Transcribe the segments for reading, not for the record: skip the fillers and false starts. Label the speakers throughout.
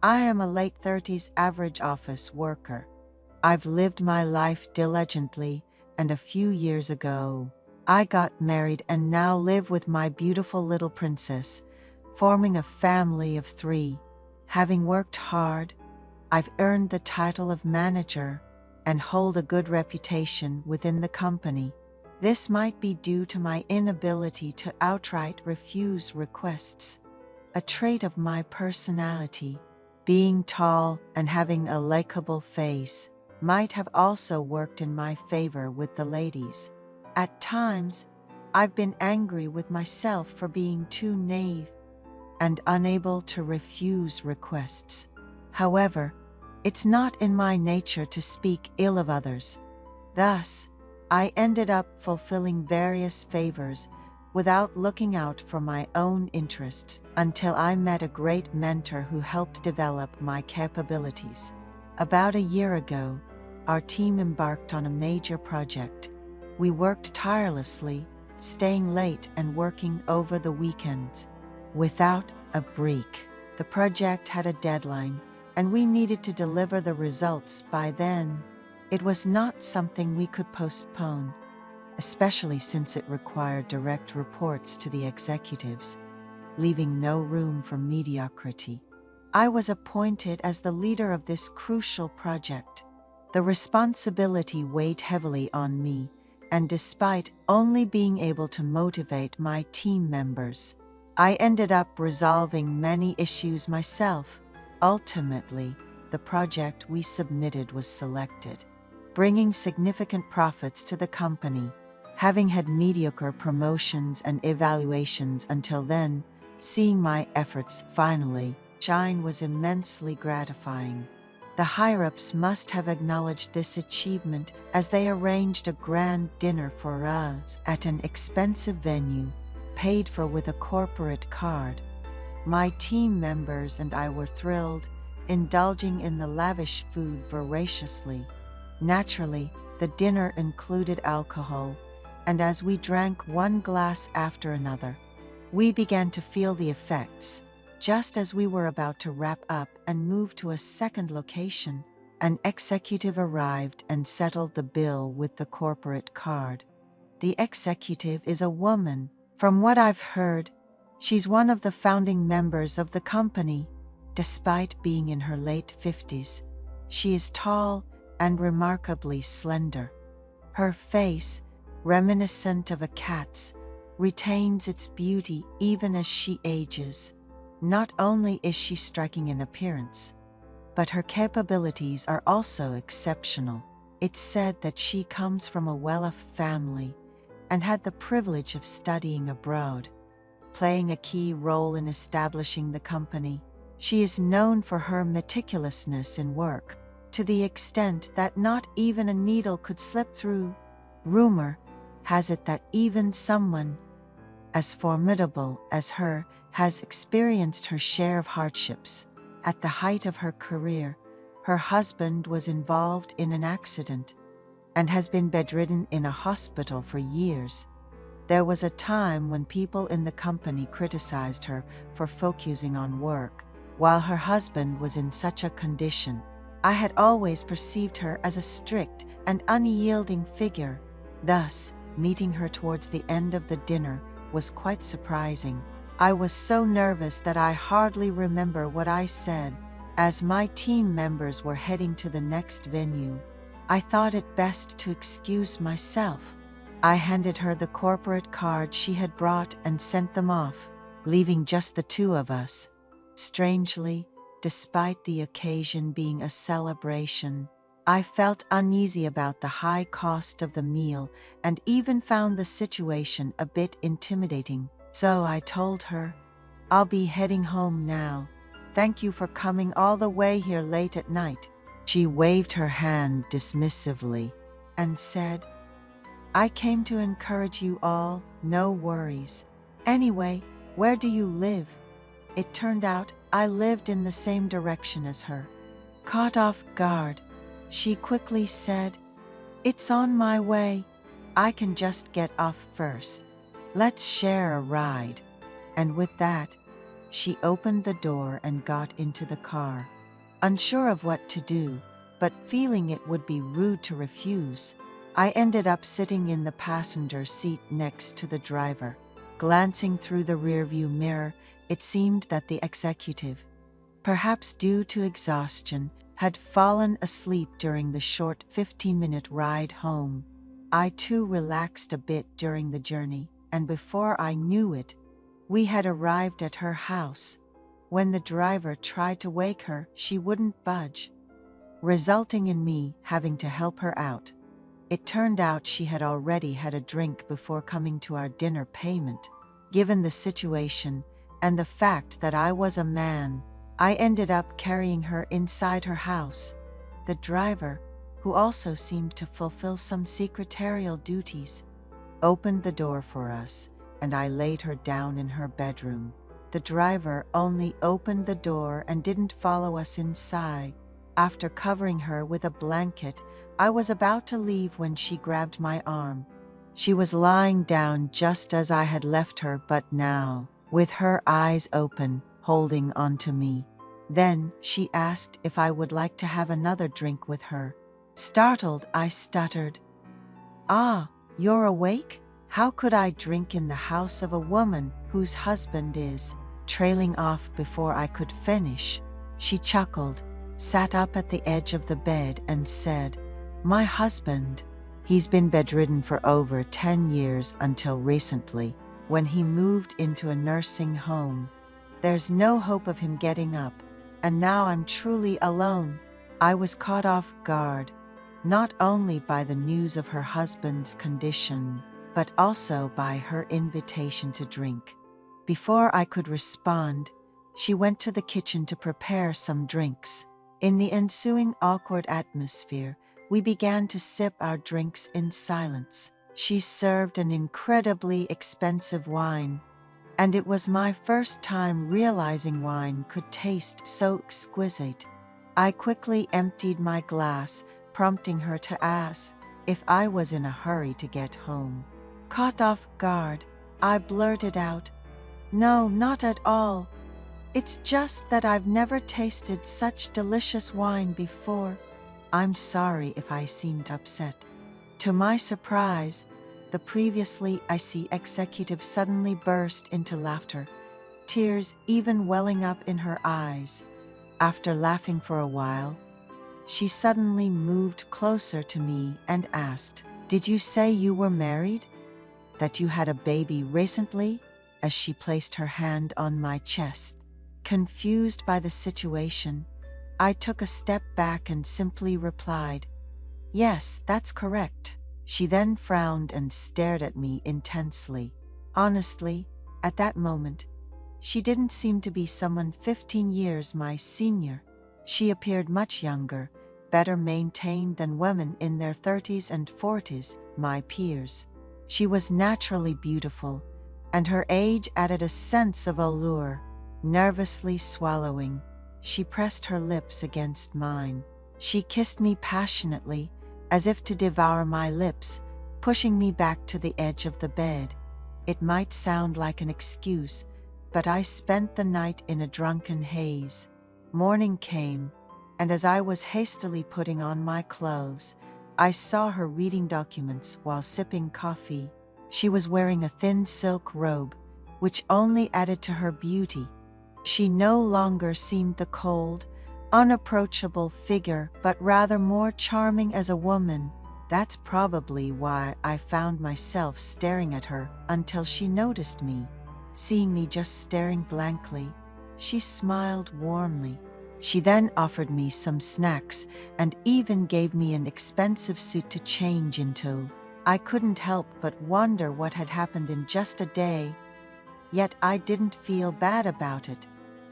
Speaker 1: I am a late 30s average office worker. I've lived my life diligently, and a few years ago, I got married and now live with my beautiful little princess, forming a family of 3. Having worked hard, I've earned the title of manager and hold a good reputation within the company. This might be due to my inability to outright refuse requests, a trait of my personality. Being tall and having a likable face might have also worked in my favor with the ladies. At times, I've been angry with myself for being too naive and unable to refuse requests. However, it's not in my nature to speak ill of others. Thus, I ended up fulfilling various favors without looking out for my own interests until I met a great mentor who helped develop my capabilities. About a year ago, our team embarked on a major project. We worked tirelessly, staying late and working over the weekends. Without a break, the project had a deadline, and we needed to deliver the results by then. It was not something we could postpone, especially since it required direct reports to the executives, leaving no room for mediocrity. I was appointed as the leader of this crucial project. The responsibility weighed heavily on me, and despite only being able to motivate my team members, I ended up resolving many issues myself. Ultimately, the project we submitted was selected, bringing significant profits to the company. Having had mediocre promotions and evaluations until then, seeing my efforts finally shine was immensely gratifying. The higher-ups must have acknowledged this achievement as they arranged a grand dinner for us at an expensive venue, paid for with a corporate card. My team members and I were thrilled, indulging in the lavish food voraciously. Naturally, the dinner included alcohol, and as we drank one glass after another, we began to feel the effects. Just as we were about to wrap up and move to a second location, an executive arrived and settled the bill with the corporate card. The executive is a woman. From what I've heard, she's one of the founding members of the company. Despite being in her late 50s, she is tall and remarkably slender. Her face, reminiscent of a cat's, retains its beauty even as she ages. Not only is she striking in appearance, but her capabilities are also exceptional. It's said that she comes from a well-off family and had the privilege of studying abroad, playing a key role in establishing the company. She is known for her meticulousness in work, to the extent that not even a needle could slip through. Rumor has it that even someone as formidable as her has experienced her share of hardships. At the height of her career, her husband was involved in an accident and has been bedridden in a hospital for years. There was a time when people in the company criticized her for focusing on work, while her husband was in such a condition. I had always perceived her as a strict and unyielding figure. Thus, meeting her towards the end of the dinner was quite surprising. I was so nervous that I hardly remember what I said. As my team members were heading to the next venue, I thought it best to excuse myself. I handed her the corporate card she had brought and sent them off, leaving just the two of us. Strangely, despite the occasion being a celebration, I felt uneasy about the high cost of the meal and even found the situation a bit intimidating. So I told her, "I'll be heading home now. Thank you for coming all the way here late at night." She waved her hand dismissively and said, "I came to encourage you all, no worries. Anyway, where do you live?" It turned out I lived in the same direction as her. Caught off guard, she quickly said, "It's on my way. I can just get off first. Let's share a ride." And with that, She opened the door and got into the car. Unsure of what to do, but feeling it would be rude to refuse, I ended up sitting in the passenger seat next to the driver. Glancing through the rearview mirror, it seemed that the executive, perhaps due to exhaustion, had fallen asleep during the short 15-minute ride home. I too relaxed a bit during the journey, and before I knew it, we had arrived at her house. When the driver tried to wake her, she wouldn't budge, resulting in me having to help her out. It turned out she had already had a drink before coming to our dinner payment. Given the situation and the fact that I was a man, I ended up carrying her inside her house. The driver, who also seemed to fulfill some secretarial duties, opened the door for us, and I laid her down in her bedroom. The driver only opened the door and didn't follow us inside. After covering her with a blanket, I was about to leave when she grabbed my arm. She was lying down just as I had left her, but now, with her eyes open, holding onto me. Then she asked if I would like to have another drink with her. Startled, I stuttered, "Ah, you're awake? How could I drink in the house of a woman whose husband is?" Trailing off before I could finish, she chuckled, sat up at the edge of the bed and said, "My husband, he's been bedridden for over 10 years until recently, when he moved into a nursing home. There's no hope of him getting up, and now I'm truly alone." I was caught off guard, not only by the news of her husband's condition, but also by her invitation to drink. Before I could respond, she went to the kitchen to prepare some drinks. In the ensuing awkward atmosphere, we began to sip our drinks in silence. She served an incredibly expensive wine, and it was my first time realizing wine could taste so exquisite. I quickly emptied my glass, prompting her to ask if I was in a hurry to get home. Caught off guard, I blurted out, "No, not at all. It's just that I've never tasted such delicious wine before. I'm sorry if I seemed upset." To my surprise, the previously icy executive suddenly burst into laughter, tears even welling up in her eyes. After laughing for a while, she suddenly moved closer to me and asked, "Did you say you were married? That you had a baby recently?" as she placed her hand on my chest. Confused by the situation, I took a step back and simply replied, "Yes, that's correct." She then frowned and stared at me intensely. Honestly, at that moment, she didn't seem to be someone 15 years my senior. She appeared much younger, better maintained than women in their 30s and 40s, my peers. She was naturally beautiful, and her age added a sense of allure. Nervously swallowing, she pressed her lips against mine. She kissed me passionately, as if to devour my lips, pushing me back to the edge of the bed. It might sound like an excuse, but I spent the night in a drunken haze. Morning came, and as I was hastily putting on my clothes, I saw her reading documents while sipping coffee. She was wearing a thin silk robe, which only added to her beauty. She no longer seemed the cold, unapproachable figure, but rather more charming as a woman. That's probably why I found myself staring at her until she noticed me. Seeing me just staring blankly, she smiled warmly. She then offered me some snacks and even gave me an expensive suit to change into. I couldn't help but wonder what had happened in just a day, yet I didn't feel bad about it,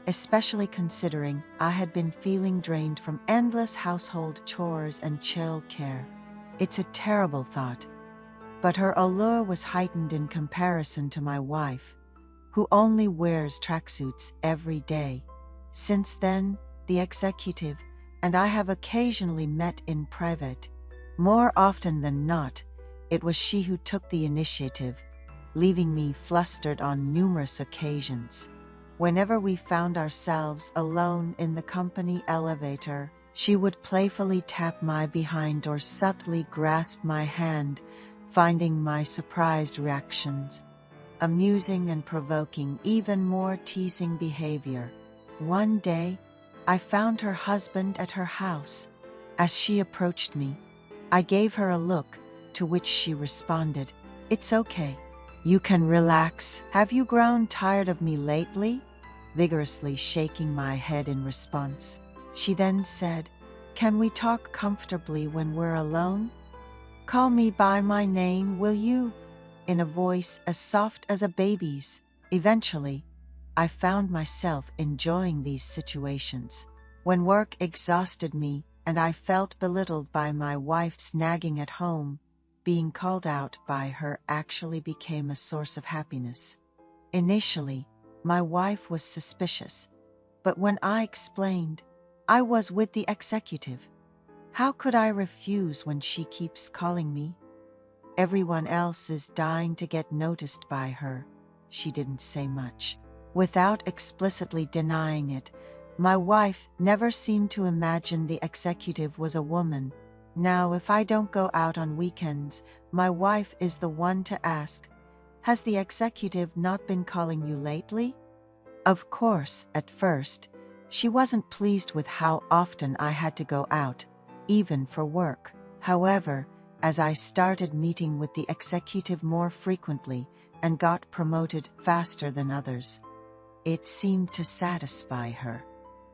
Speaker 1: especially considering I had been feeling drained from endless household chores and child care. It's a terrible thought, but her allure was heightened in comparison to my wife, who only wears tracksuits every day. Since then, the executive and I have occasionally met in private. More often than not, it was she who took the initiative, leaving me flustered on numerous occasions. Whenever we found ourselves alone in the company elevator, she would playfully tap my behind or subtly grasp my hand, finding my surprised reactions amusing and provoking even more teasing behavior. One day, I found her husband at her house. As she approached me, I gave her a look, to which she responded, "It's okay. You can relax. Have you grown tired of me lately?" Vigorously shaking my head in response. She then said, "Can we talk comfortably when we're alone? Call me by my name, will you?" in a voice as soft as a baby's. Eventually, I found myself enjoying these situations. When work exhausted me and I felt belittled by my wife's nagging at home, being called out by her actually became a source of happiness. Initially, my wife was suspicious, but when I explained I was with the executive, how could I refuse when she keeps calling me? Everyone else is dying to get noticed by her. She didn't say much. Without explicitly denying it, my wife never seemed to imagine the executive was a woman. Now, if I don't go out on weekends, my wife is the one to ask, "Has the executive not been calling you lately?" Of course, at first, she wasn't pleased with how often I had to go out, even for work. However, as I started meeting with the executive more frequently and got promoted faster than others, it seemed to satisfy her.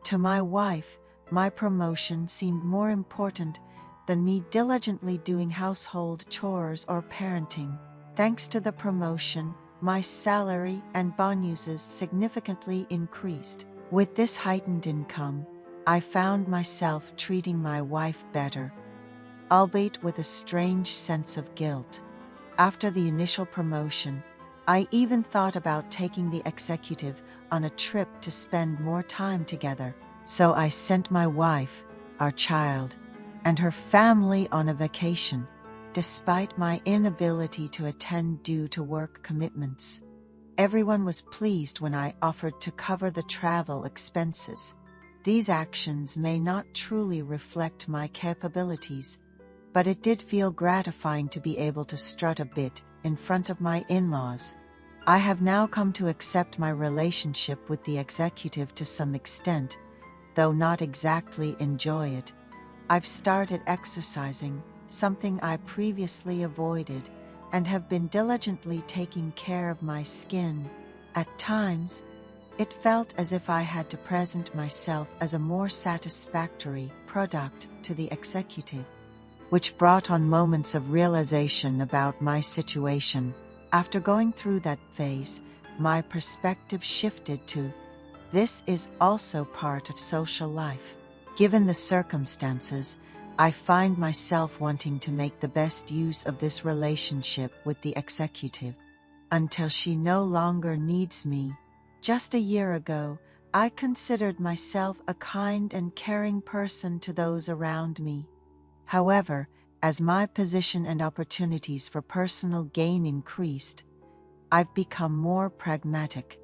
Speaker 1: To my wife, my promotion seemed more important than me diligently doing household chores or parenting. Thanks to the promotion, my salary and bonuses significantly increased. With this heightened income, I found myself treating my wife better, albeit with a strange sense of guilt. After the initial promotion, I even thought about taking the executive on a trip to spend more time together. So I sent my wife, our child, and her family on a vacation, despite my inability to attend due to work commitments. Everyone was pleased when I offered to cover the travel expenses. These actions may not truly reflect my capabilities, but it did feel gratifying to be able to strut a bit in front of my in-laws. I have now come to accept my relationship with the executive to some extent, though not exactly enjoy it. I've started exercising, something I previously avoided, and have been diligently taking care of my skin. At times, it felt as if I had to present myself as a more satisfactory product to the executive, which brought on moments of realization about my situation. After going through that phase, my perspective shifted to, this is also part of social life. Given the circumstances, I find myself wanting to make the best use of this relationship with the executive until she no longer needs me. Just a year ago, I considered myself a kind and caring person to those around me. However, as my position and opportunities for personal gain increased, I've become more pragmatic.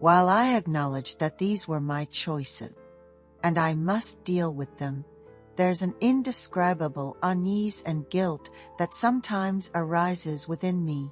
Speaker 1: While I acknowledge that these were my choices, and I must deal with them, there's an indescribable unease and guilt that sometimes arises within me.